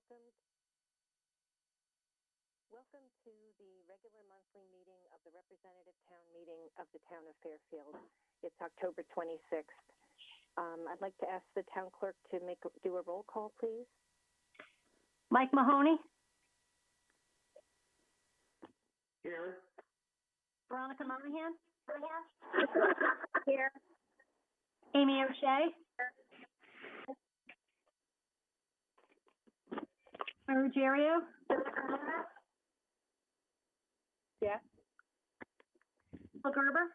Welcome to the regular monthly meeting of the representative town meeting of the town of Fairfield. It's October 26th. I'd like to ask the town clerk to do a roll call, please. Mike Mahoney. Here. Veronica Monahan. Here. Amy O'Shea. Ruggiero. Yes. Bill Gerber.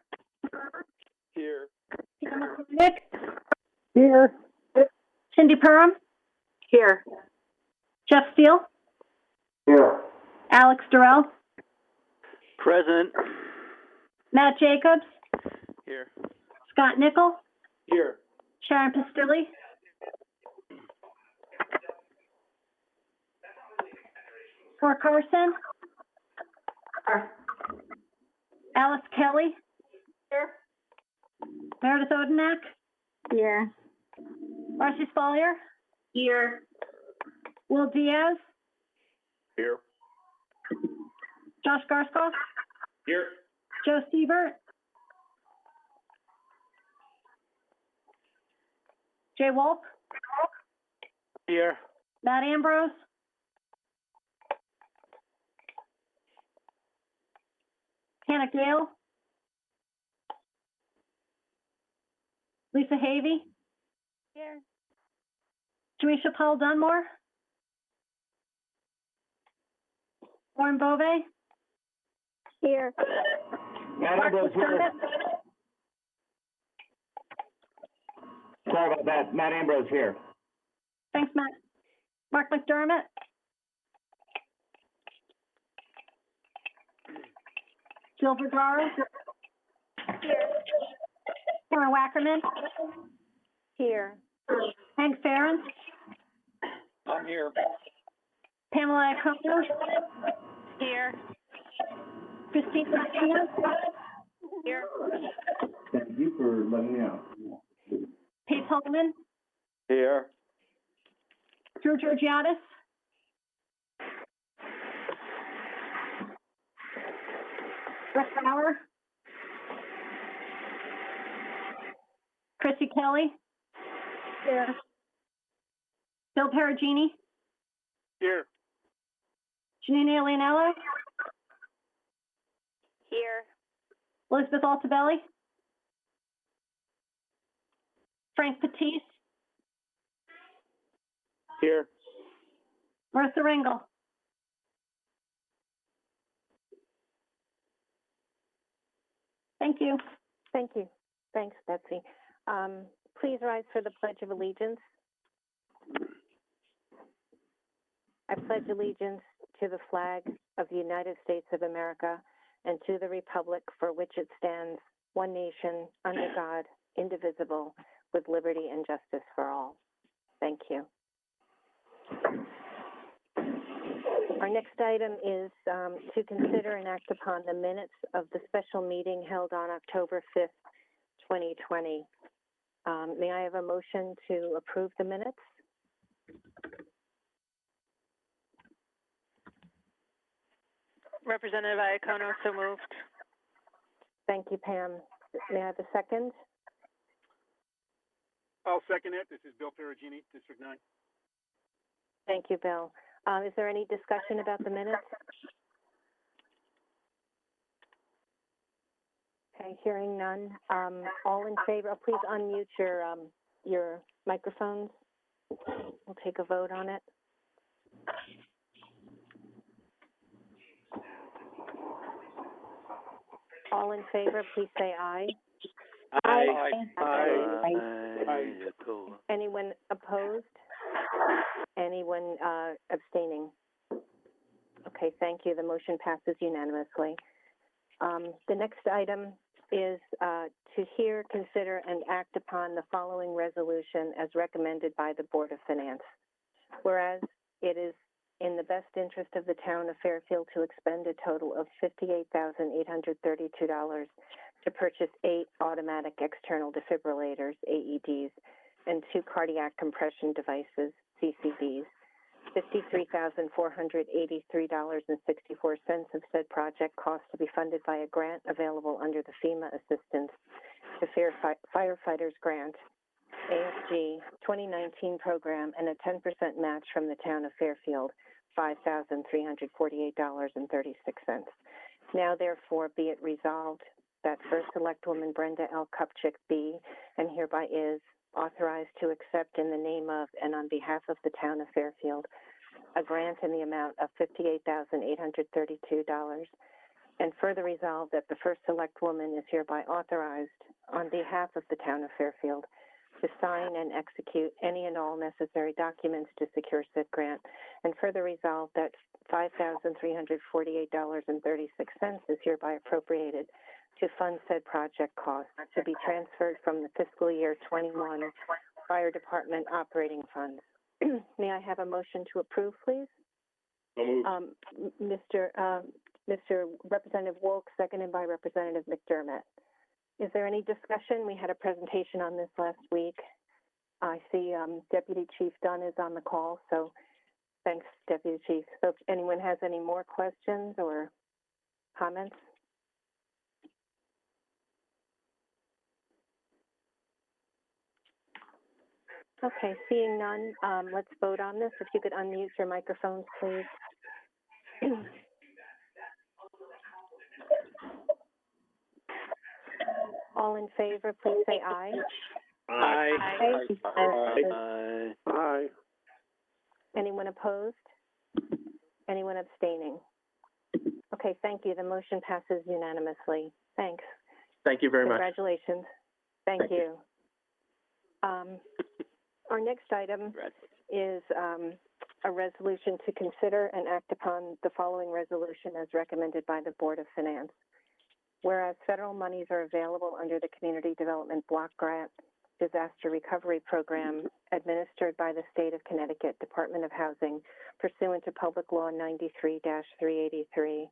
Here. Peter McCormick. Here. Cindy Perham. Here. Jeff Steele. Here. Alex Durrell. Present. Matt Jacobs. Here. Scott Nickel. Here. Sharon Pastilli. Cor Carson. Alice Kelly. Here. Meredith Odenak. Here. Marcy Spalier. Here. Will Diaz. Here. Josh Garskoff. Here. Joe Siebert. Jay Wolf. Here. Matt Ambrose. Hannah Gale. Lisa Havey. Here. Jamisha Paul Dunmore. Lauren Bove. Here. Matt Mark Ambrose here. McDermott. Sorry about that. Matt Ambrose here. Thanks, Matt. Mark McDermott. Jill Vergara. Here. Karen Wackerman. Here. Hank Farron. I'm here. Pamela Iacono. Here. Christine Martinez. Here. Thank you for letting me know. Paige Holman. Here. Drew Georgiadis. Brett Bauer. Chrissy Kelly. Here. Bill Perugini. Here. Janina Leonello. Here. Elizabeth Altabelli. Frank Patisse. Here. Martha Ringel. Thank you. Thank you. Thanks, Betsy. Please rise for the Pledge of Allegiance. I pledge allegiance to the flag of the United States of America and to the republic for which it stands, one nation, under God, indivisible, with liberty and justice for all. Thank you. Our next item is to consider and act upon the minutes of the special meeting held on October 5th, 2020. May I have a motion to approve the minutes? Representative Iacono, so moved. Thank you, Pam. May I have a second? I'll second it. This is Bill Perugini, District 9. Thank you, Bill. Is there any discussion about the minutes? Okay, hearing none. All in favor, please unmute your microphones. We'll take a vote on it. All in favor, please say aye. Aye. Aye. Anyone opposed? Anyone abstaining? Okay, thank you. The motion passes unanimously. The next item is to hear, consider, and act upon the following resolution as recommended by the Board of Finance. Whereas it is in the best interest of the town of Fairfield to expend a total of $58,832 to purchase 8 automatic external defibrillators, AEDs, and 2 cardiac compression devices, CCDs. $53,483.64 of said project cost to be funded by a grant available under the FEMA Assistance to Firefighters Grant, ASG 2019 program, and a 10% match from the town of Fairfield, $5,348.36. Now therefore be it resolved that First Selectwoman Brenda L. Kupchak be and hereby is authorized to accept in the name of and on behalf of the town of Fairfield a grant in the amount of $58,832, and further resolved that the First Selectwoman is hereby authorized on behalf of the town of Fairfield to sign and execute any and all necessary documents to secure said grant, and further resolved that $5,348.36 is hereby appropriated to fund said project costs to be transferred from the fiscal year 21 Fire Department operating funds. May I have a motion to approve, please? So moved. Mr. Representative Wolk, seconded by Representative McDermott. Is there any discussion? We had a presentation on this last week. I see Deputy Chief Dunn is on the call, so thanks, Deputy Chief. So if anyone has any more questions or comments? Okay, seeing none, let's vote on this. If you could unmute your microphones, please. All in favor, please say aye. Aye. Aye. Aye. Anyone opposed? Anyone abstaining? Okay, thank you. The motion passes unanimously. Thanks. Thank you very much. Congratulations. Thank you. Our next item is a resolution to consider and act upon the following resolution as recommended by the Board of Finance. Whereas federal monies are available under the Community Development Block Grant Disaster Recovery Program administered by the State of Connecticut Department of Housing pursuant to Public Law 93-383,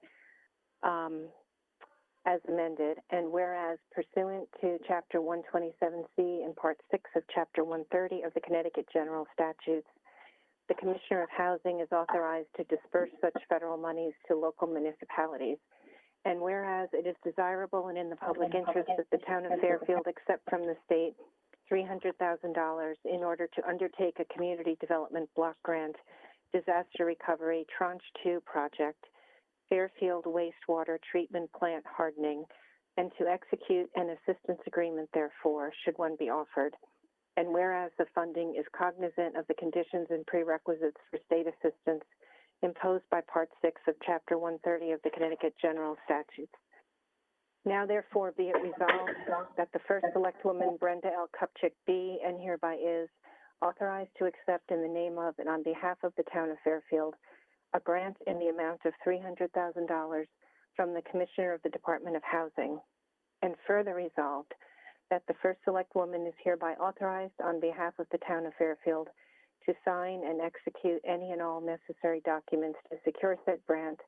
as amended, and whereas pursuant to Chapter 127C and Part 6 of Chapter 130 of the Connecticut General Statutes, the Commissioner of Housing is authorized to disperse such federal monies to local municipalities. And whereas it is desirable and in the public interest that the town of Fairfield accept from the state $300,000 in order to undertake a community development block grant disaster recovery tranche 2 project, Fairfield wastewater treatment plant hardening, and to execute an assistance agreement therefore, should one be offered. And whereas the funding is cognizant of the conditions and prerequisites for state assistance imposed by Part 6 of Chapter 130 of the Connecticut General Statutes. Now therefore be it resolved that the First Selectwoman Brenda L. Kupchak be and hereby is authorized to accept in the name of and on behalf of the town of Fairfield a grant in the amount of $300,000 from the Commissioner of the Department of Housing, and further resolved that the First Selectwoman is hereby authorized on behalf of the town of Fairfield to sign and execute any and all necessary documents to secure said grant,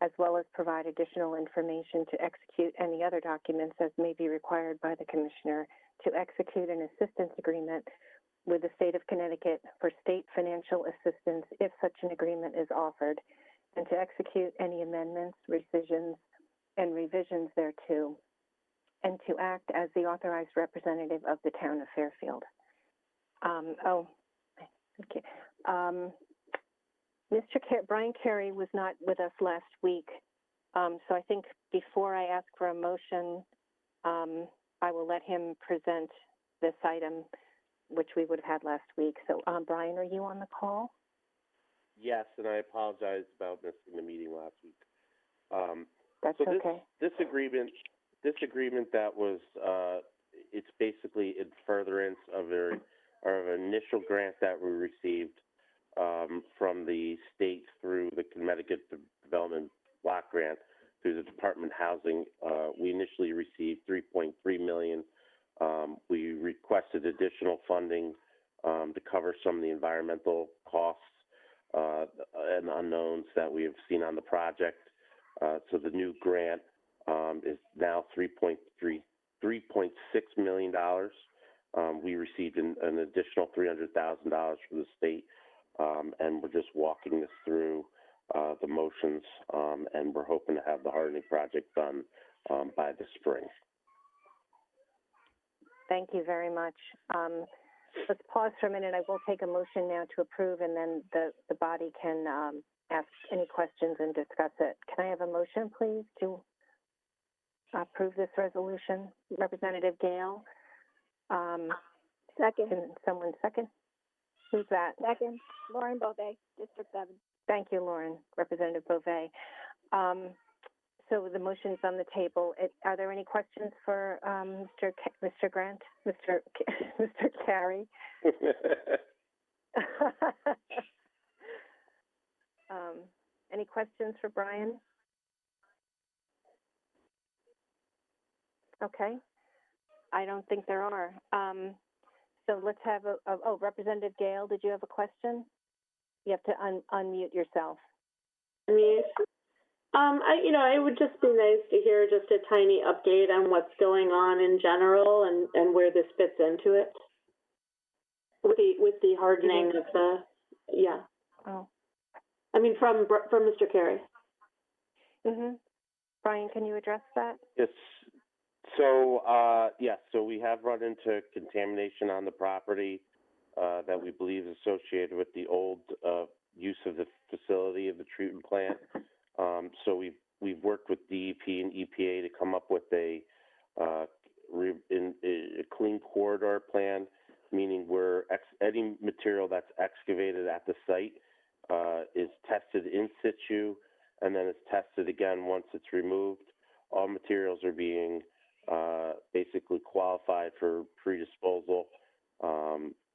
as well as provide additional information to execute any other documents as may be required by the Commissioner to execute an assistance agreement with the state of Connecticut for state financial assistance if such an agreement is offered, and to execute any amendments, rescissions, and revisions thereto, and to act as the authorized representative of the town of Fairfield. Brian Carey was not with us last week, so I think before I ask for a motion, I will let him present this item, which we would have had last week. So, Brian, are you on the call? Yes, and I apologize about missing the meeting last week. That's so okay. This agreement that was, it's basically in furtherance of our initial grant that we received from the state through the Connecticut Development Block Grant through the Department of Housing. We initially received $3.3 million. We requested additional funding to cover some of the environmental costs and unknowns that we have seen on the project. So the new grant is now $3.6 million. We received an additional $300,000 from the state and we're just walking this through the motions, and we're hoping to have the hardening project done by the spring. Thank you very much. Let's pause for a minute. I will take a motion now to approve, and then the body can ask any questions and discuss it. Can I have a motion, please, to approve this resolution? Representative Gale? Second. Can someone second? Who's that? Second. Lauren Beauvais, District 7. Thank you, Lauren. Representative Beauvais. So the motion's on the table. Are there any questions for Mr. Grant? Mr. Carey? Any questions for Brian? Okay. I don't think there are. So let's have Representative Gale, did you have a question? You have to unmute yourself. It would just be nice to hear just a tiny update on what's going on in general and where this fits into it. With the hardening of the, yeah. Oh. From Mr. Carey. Mm-hmm. Brian, can you address that? Yes. So, so we have run into contamination on the property that we believe is associated with the old use of the facility of the treatment plant. So we've worked with DEP and EPA to come up with a clean corridor plan, meaning where any material that's excavated at the site is tested in situ, and then it's tested again once it's removed. All materials are being basically qualified for pre-disposal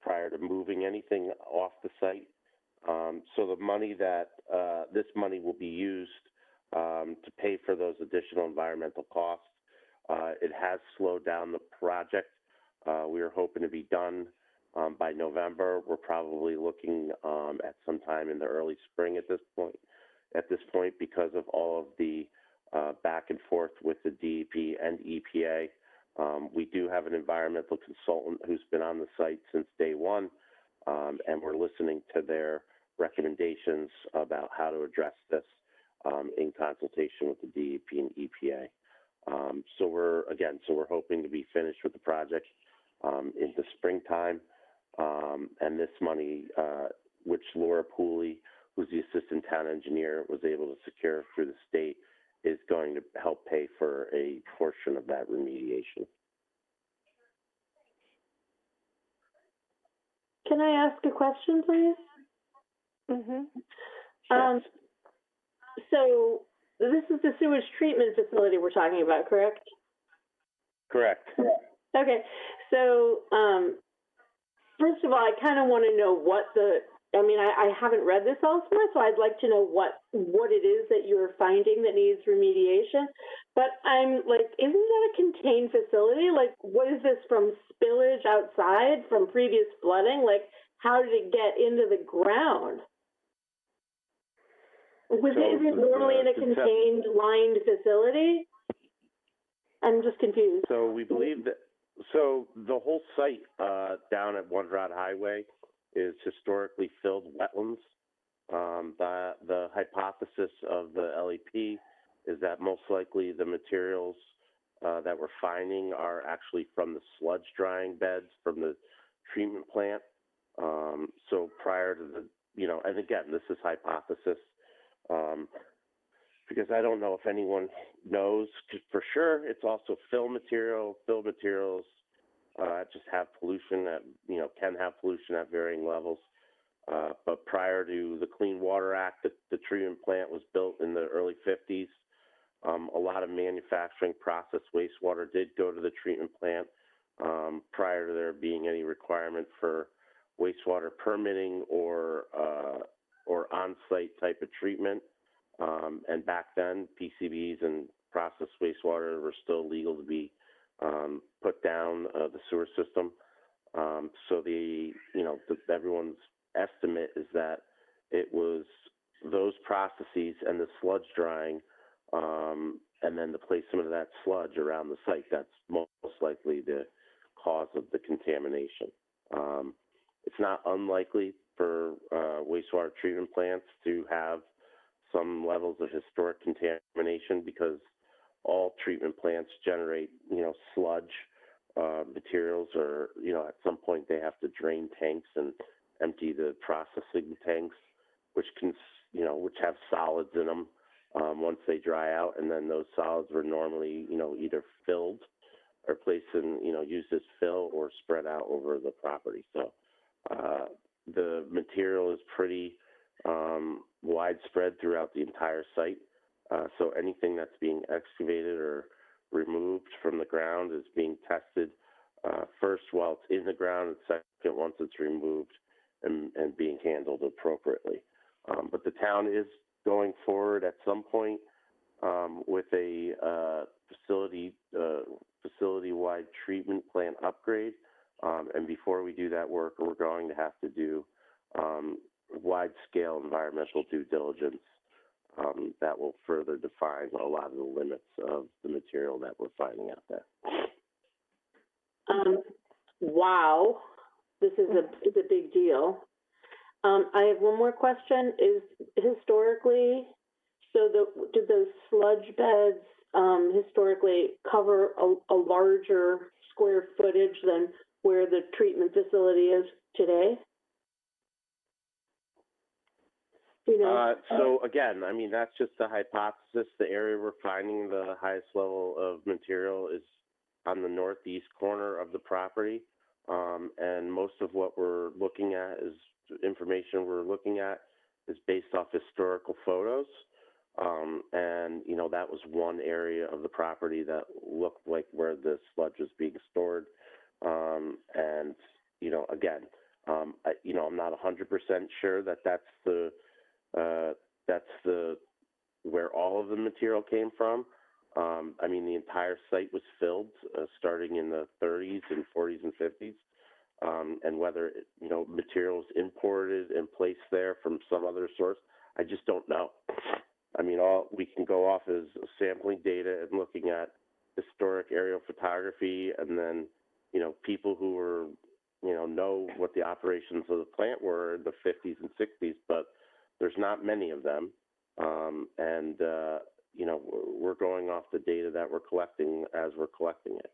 prior to moving anything off the site. So the money that this money will be used to pay for those additional environmental costs. It has slowed down the project. We are hoping to be done by November. We're probably looking at sometime in the early spring at this point, because of all of the back and forth with the DEP and EPA. We do have an environmental consultant who's been on the site since day one, and we're listening to their recommendations about how to address this in consultation with the DEP and EPA. So we're hoping to be finished with the project in the springtime, and this money, which Laura Pooley, who's the assistant town engineer, was able to secure through the state, is going to help pay for a portion of that remediation. Can I ask a question, please? Mm-hmm. Yes. So this is the sewage treatment facility we're talking about, correct? Correct. Okay. So first of all, I kind of want to know I haven't read this elsewhere, so I'd like to know what it is that you're finding that needs remediation. But I'm like, isn't that a contained facility? Like, what is this, from spillage outside from previous flooding? Like, how did it get into the ground? Is it normally in a contained, lined facility? I'm just confused. So we believe that. So the whole site down at One Rod Highway is historically filled wetlands. The hypothesis of the LEP is that most likely the materials that we're finding are actually from the sludge drying beds from the treatment plant. So prior to and again, this is hypothesis, because I don't know if anyone knows for sure. It's also fill material. Fill materials just have pollution can have pollution at varying levels. But prior to the Clean Water Act, the treatment plant was built in the early 50s. A lot of manufacturing process wastewater did go to the treatment plant prior to there being any requirement for wastewater permitting or on-site type of treatment. And back then, PCBs and processed wastewater were still legal to be put down the sewer system. So everyone's estimate is that it was those processes and the sludge drying, and then the placement of that sludge around the site that's most likely the cause of the contamination. It's not unlikely for wastewater treatment plants to have some levels of historic contamination, because all treatment plants generate, sludge materials, or, at some point they have to drain tanks and empty the processing tanks, which which have solids in them once they dry out, and then those solids were normally, either filled or placed in, used as fill or spread out over the property. So the material is pretty widespread throughout the entire site. So anything that's being excavated or removed from the ground is being tested first while it's in the ground, and second once it's removed and being handled appropriately. But the town is going forward at some point with a facility-wide treatment plant upgrade. And before we do that work, we're going to have to do wide-scale environmental due diligence that will further define a lot of the limits of the material that we're finding out there. Wow, this is a big deal. I have one more question. Is historically, did those sludge beds historically cover a larger square footage than where the treatment facility is today? So again, I mean, that's just a hypothesis. The area we're finding the highest level of material is on the northeast corner of the property. And most of what we're looking at is information we're looking at is based off historical photos. And, that was one area of the property that looked like where the sludge was being stored. And, again, I'm not 100% sure that that's where all of the material came from. I mean, the entire site was filled starting in the 30s and 40s and 50s. And whether, materials imported and placed there from some other source, I just don't know. I mean, all we can go off is sampling data and looking at historic aerial photography, and then, people who were, know what the operations of the plant were in the 50s and 60s, but there's not many of them. We're going off the data that we're collecting as we're collecting it.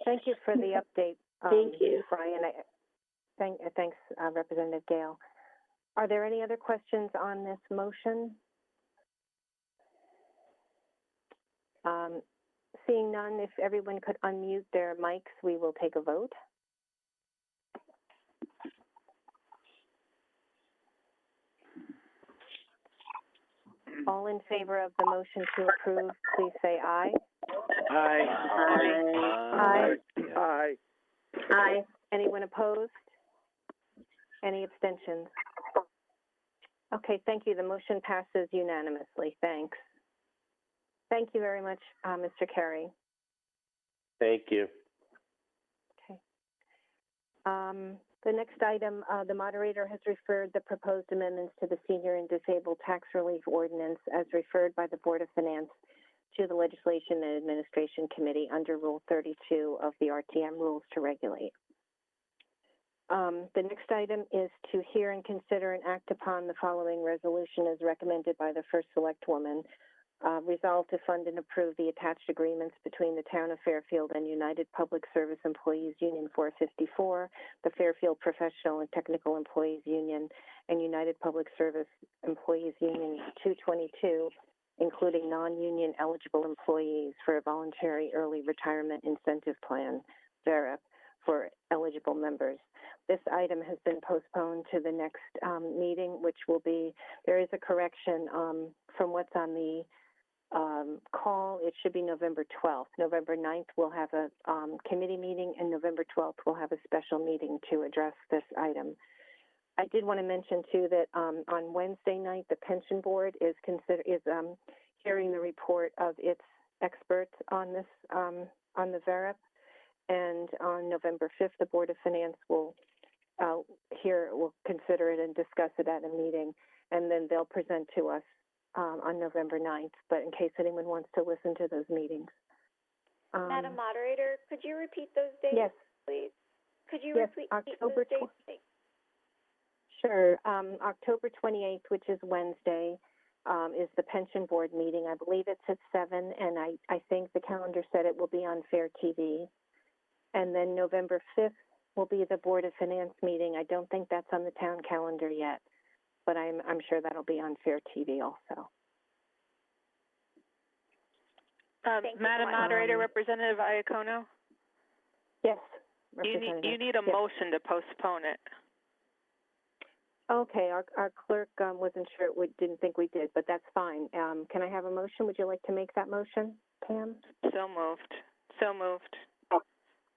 Thank you for the update. Thank you, Brian. Thanks, Representative Gale. Are there any other questions on this motion? Seeing none, if everyone could unmute their mics, we will take a vote. All in favor of the motion to approve, please say aye. Aye. Aye. Aye. Aye. Anyone opposed? Any abstentions? Okay, thank you. The motion passes unanimously. Thanks. Thank you very much, Mr. Carey. Thank you. Okay. The next item, the moderator has referred the proposed amendments to the Senior and Disabled Tax Relief Ordinance as referred by the Board of Finance to the Legislation and Administration Committee under Rule 32 of the RTM Rules to Regulate. The next item is to hear and consider and act upon the following resolution as recommended by the First Select Woman. Resolved to fund and approve the attached agreements between the Town of Fairfield and United Public Service Employees Union 454, the Fairfield Professional and Technical Employees Union, and United Public Service Employees Union 222, including non-union eligible employees for a voluntary early retirement incentive plan, VERIP, for eligible members. This item has been postponed to the next meeting, which will be, there is a correction from what's on the call. It should be November 12th. November 9th, we'll have a committee meeting, and November 12th, we'll have a special meeting to address this item. I did want to mention, too, that on Wednesday night, the Pension Board is hearing the report of its experts on this, on the VERIP, and on November 5th, the Board of Finance will consider it and discuss it at a meeting, and then they'll present to us on November 9th, but in case anyone wants to listen to those meetings. Madam Moderator, could you repeat those dates, yes. please? Could you Yes, repeat October those dates? Sure. October 28th, which is Wednesday, is the pension board meeting. I believe it's at 7, and I think the calendar said it will be on FairTV. And then November 5th will be the Board of Finance meeting. I don't think that's on the town calendar yet, but I'm sure that'll be on FairTV also. Madam Moderator, Representative Iacono, Yes, you Representative. need a Yes. motion to postpone it. Okay, our clerk wasn't sure, didn't think we did, but that's fine. Can I have a motion? Would you like to make that motion, Pam? So moved. So moved.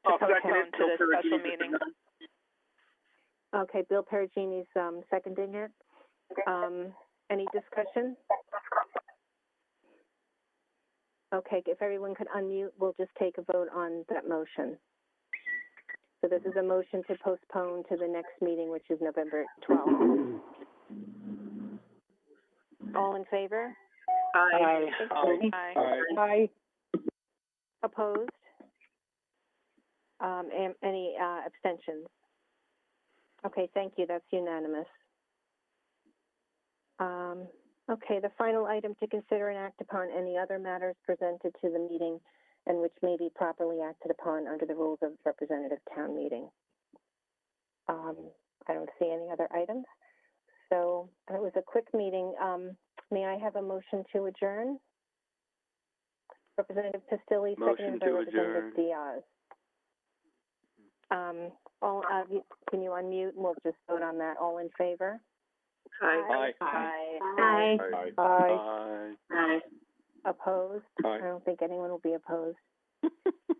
I'll To second it. postpone to Bill the special Perugini, meeting. District 9. Okay, Bill Perugini's seconding it. Any discussion? Okay, if everyone could unmute, we'll just take a vote on that motion. So this is a motion to postpone to the next meeting, which is November 12th. All in favor? Aye. Aye. Aye. Opposed? Any abstentions? Okay, thank you. That's unanimous. Okay, the final item to consider and act upon any other matters presented to the meeting and which may be properly acted upon under the rules of representative town meeting. I don't see any other items. So it was a quick meeting. May I have a motion to adjourn? Representative Pistilli, seconded by Representative Diaz. All of you, can you unmute and we'll just vote on that. All in favor? Aye. Aye. Aye. Aye. Opposed? Aye. I don't think anyone will be opposed.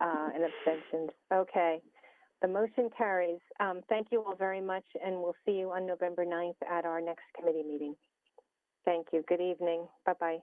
And abstentions. Okay. The motion carries. Thank you all very much, and we'll see you on November 9th at our next committee meeting. Thank you. Good evening. Bye-bye.